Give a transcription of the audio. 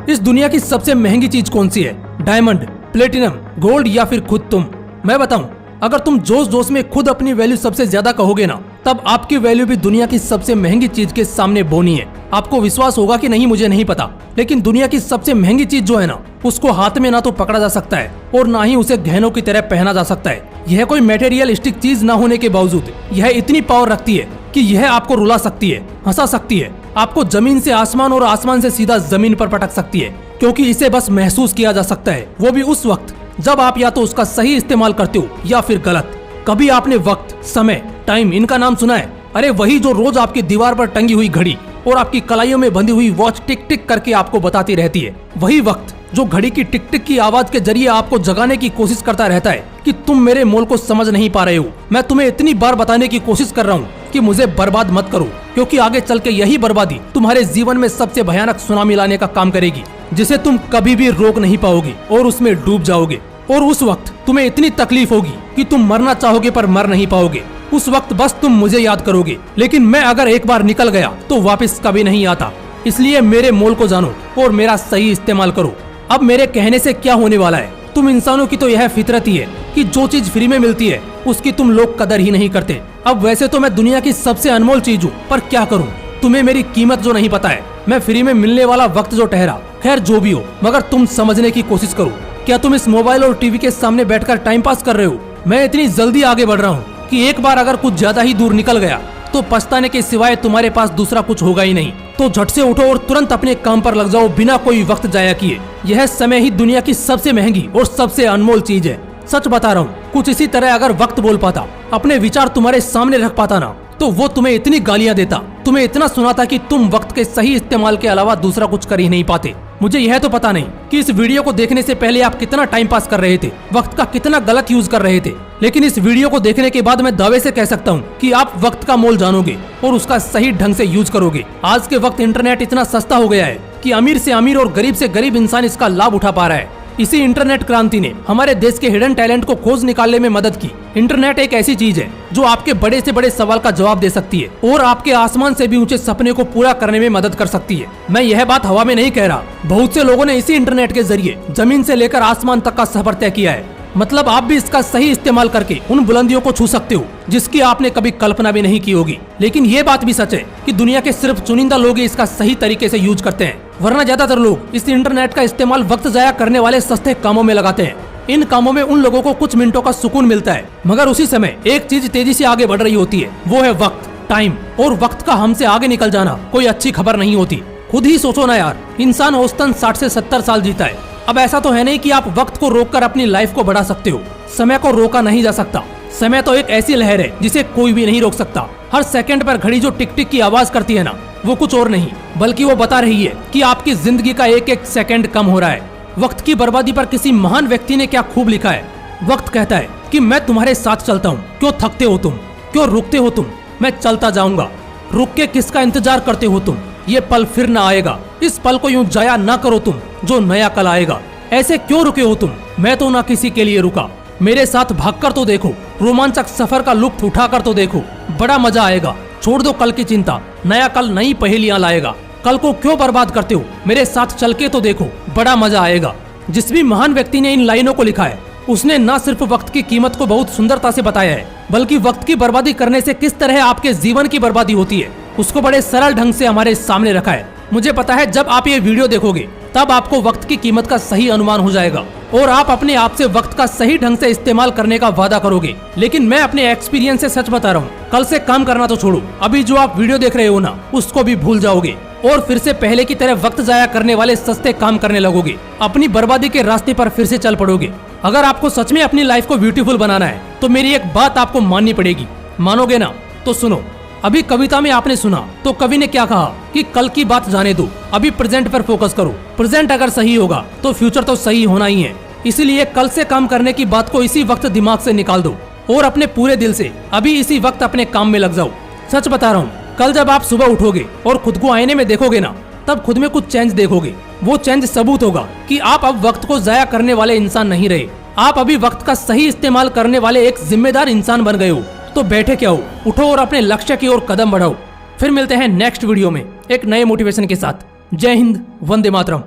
इस दुनिया की सबसे महंगी चीज कौन सी है? डायमंड, प्लेटिनम, गोल्ड या फिर खुद तुम? मैं बताऊं, अगर तुम जोश जोश में खुद अपनी वैल्यू सबसे ज्यादा कहोगे ना, तब आपकी वैल्यू भी दुनिया की सबसे महंगी चीज के सामने बोनी है। आपको विश्वास होगा कि नहीं मुझे नहीं पता, लेकिन दुनिया की सबसे महंगी चीज जो है ना, उसको हाथ में ना तो पकड़ा जा सकता है और ना ही उसे गहनों की तरह पहना जा सकता है। यह कोई मटेरियलिस्टिक चीज ना होने के बावजूद यह इतनी पावर रखती है कि यह आपको रुला सकती है, हंसा सकती है, आपको जमीन से आसमान और आसमान से सीधा जमीन पर पटक सकती है, क्योंकि इसे बस महसूस किया जा सकता है, वो भी उस वक्त जब आप या तो उसका सही इस्तेमाल करते हो या फिर गलत। कभी आपने वक्त, समय, टाइम इनका नाम सुना है? अरे वही जो रोज आपकी दीवार पर टंगी हुई घड़ी और आपकी कलाइयों में बंधी हुई वॉच टिक टिक करके आपको बताती रहती है। वही वक्त जो घड़ी की टिक टिक की आवाज के जरिए आपको जगाने की कोशिश करता रहता है कि तुम मेरे मोल को समझ नहीं पा रहे हो। मैं तुम्हें इतनी बार बताने की कोशिश कर रहा हूँ कि मुझे बर्बाद मत करो, क्योंकि आगे चल के यही बर्बादी तुम्हारे जीवन में सबसे भयानक सुनामी लाने का काम करेगी, जिसे तुम कभी भी रोक नहीं पाओगे और उसमें डूब जाओगे। और उस वक्त तुम्हें इतनी तकलीफ होगी कि तुम मरना चाहोगे पर मर नहीं पाओगे। उस वक्त बस तुम मुझे याद करोगे, लेकिन मैं अगर एक बार निकल गया तो वापस कभी नहीं आता। इसलिए मेरे मोल को जानो और मेरा सही इस्तेमाल करो। अब मेरे कहने से क्या होने वाला है? तुम इंसानों की तो यह फितरत ही है कि जो चीज फ्री में मिलती है उसकी तुम लोग कदर ही नहीं करते। अब वैसे तो मैं दुनिया की सबसे अनमोल चीज हूँ, पर क्या करूँ? तुम्हें मेरी कीमत जो नहीं पता है। मैं फ्री में मिलने वाला वक्त जो ठहरा, खैर जो भी हो, मगर तुम समझने की कोशिश करो। क्या तुम इस मोबाइल और टीवी के सामने बैठकर टाइम पास कर रहे हो? मैं इतनी जल्दी आगे बढ़ रहा हूँ कि एक बार अगर कुछ ज्यादा ही दूर निकल गया तो पछताने के सिवाय तुम्हारे पास दूसरा कुछ होगा ही नहीं। तो झट से उठो और तुरंत अपने काम पर लग जाओ बिना कोई वक्त जाया किए। यह समय ही दुनिया की सबसे महंगी और सबसे अनमोल चीज है। सच बता रहा हूँ, कुछ इसी तरह अगर वक्त बोल पाता, अपने विचार तुम्हारे सामने रख पाता ना, तो वो तुम्हें इतनी गालियां देता, तुम्हें इतना सुनाता कि तुम वक्त के सही इस्तेमाल के अलावा दूसरा कुछ कर ही नहीं पाते। मुझे यह तो पता नहीं कि इस वीडियो को देखने से पहले आप कितना टाइम पास कर रहे थे, वक्त का कितना गलत यूज कर रहे थे, लेकिन इस वीडियो को देखने के बाद मैं दावे से कह सकता हूँ कि आप वक्त का मोल जानोगे और उसका सही ढंग से यूज करोगे। आज के वक्त इंटरनेट इतना सस्ता हो गया है कि अमीर से अमीर और गरीब से गरीब इंसान इसका लाभ उठा पा रहा है। इसी इंटरनेट क्रांति ने हमारे देश के हिडन टैलेंट को खोज निकालने में मदद की। इंटरनेट एक ऐसी चीज है जो आपके बड़े से बड़े सवाल का जवाब दे सकती है और आपके आसमान से भी ऊंचे सपने को पूरा करने में मदद कर सकती है। मैं यह बात हवा में नहीं कह रहा, बहुत से लोगों ने इसी इंटरनेट के जरिए जमीन से लेकर आसमान तक का सफर तय किया है। मतलब आप भी इसका सही इस्तेमाल करके उन बुलंदियों को छू सकते हो जिसकी आपने कभी कल्पना भी नहीं की होगी। लेकिन ये बात भी सच है कि दुनिया के सिर्फ चुनिंदा लोग ही इसका सही तरीके से यूज करते हैं, वरना ज्यादातर लोग इस इंटरनेट का इस्तेमाल वक्त जाया करने वाले सस्ते कामों में लगाते हैं। इन कामों में उन लोगों को कुछ मिनटों का सुकून मिलता है, मगर उसी समय एक चीज तेजी से आगे बढ़ रही होती है, वो है वक्त, टाइम। और वक्त का हमसे आगे निकल जाना कोई अच्छी खबर नहीं होती। खुद ही सोचो ना यार, इंसान औसतन 60 से 70 साल जीता है। अब ऐसा तो है नहीं कि आप वक्त को रोककर अपनी लाइफ को बढ़ा सकते हो। समय को रोका नहीं जा सकता। समय तो एक ऐसी लहर है जिसे कोई भी नहीं रोक सकता। हर सेकंड पर घड़ी जो टिक टिक की आवाज करती है ना, वो कुछ और नहीं बल्कि वो बता रही है कि आपकी जिंदगी का एक एक सेकंड कम हो रहा है। वक्त की बर्बादी पर किसी महान व्यक्ति ने क्या खूब लिखा है। वक्त कहता है कि मैं तुम्हारे साथ चलता हूँ, क्यों थकते हो तुम, क्यों रुकते हो तुम, मैं चलता जाऊंगा। रुक के किसका इंतजार करते हो तुम, ये पल फिर न आएगा। इस पल को यूं जाया ना करो तुम, जो नया कल आएगा। ऐसे क्यों रुके हो तुम, मैं तो ना किसी के लिए रुका। मेरे साथ भागकर तो देखो, रोमांचक सफर का लुत्फ उठाकर तो देखो, बड़ा मजा आएगा। छोड़ दो कल की चिंता, नया कल नई पहेलियां लाएगा। कल को क्यों बर्बाद करते हो, मेरे साथ चल के तो देखो, बड़ा मजा आएगा। जिस भी महान व्यक्ति ने इन लाइनों को लिखा है, उसने न सिर्फ वक्त की कीमत को बहुत सुंदरता से बताया है, बल्कि वक्त की बर्बादी करने से किस तरह आपके जीवन की बर्बादी होती है उसको बड़े सरल ढंग से हमारे सामने रखा है। मुझे पता है जब आप ये वीडियो देखोगे तब आपको वक्त की कीमत का सही अनुमान हो जाएगा और आप अपने आप से वक्त का सही ढंग से इस्तेमाल करने का वादा करोगे। लेकिन मैं अपने एक्सपीरियंस से सच बता रहा हूँ, कल से काम करना तो छोड़ो, अभी जो आप वीडियो देख रहे हो ना, उसको भी भूल जाओगे और फिर से पहले की तरह वक्त जाया करने वाले सस्ते काम करने लगोगे। अपनी बर्बादी के रास्ते पर फिर से चल पड़ोगे। अगर आपको सच में अपनी लाइफ को ब्यूटीफुल बनाना है तो मेरी एक बात आपको माननी पड़ेगी। मानोगे ना? तो सुनो। अभी कविता में आपने सुना तो कवि ने क्या कहा कि कल की बात जाने दो, अभी प्रेजेंट पर फोकस करो। प्रेजेंट अगर सही होगा तो फ्यूचर तो सही होना ही है। इसीलिए कल से काम करने की बात को इसी वक्त दिमाग से निकाल दो और अपने पूरे दिल से अभी इसी वक्त अपने काम में लग जाओ। सच बता रहा हूँ, कल जब आप सुबह उठोगे और खुद को आईने में देखोगे ना, तब खुद में कुछ चेंज देखोगे। वो चेंज सबूत होगा कि आप अब वक्त को जाया करने वाले इंसान नहीं रहे। आप अभी वक्त का सही इस्तेमाल करने वाले एक जिम्मेदार इंसान बन गए हो। तो बैठे क्या हो, उठो और अपने लक्ष्य की ओर कदम बढ़ाओ। फिर मिलते हैं नेक्स्ट वीडियो में एक नए मोटिवेशन के साथ। जय हिंद, वंदे मातरम।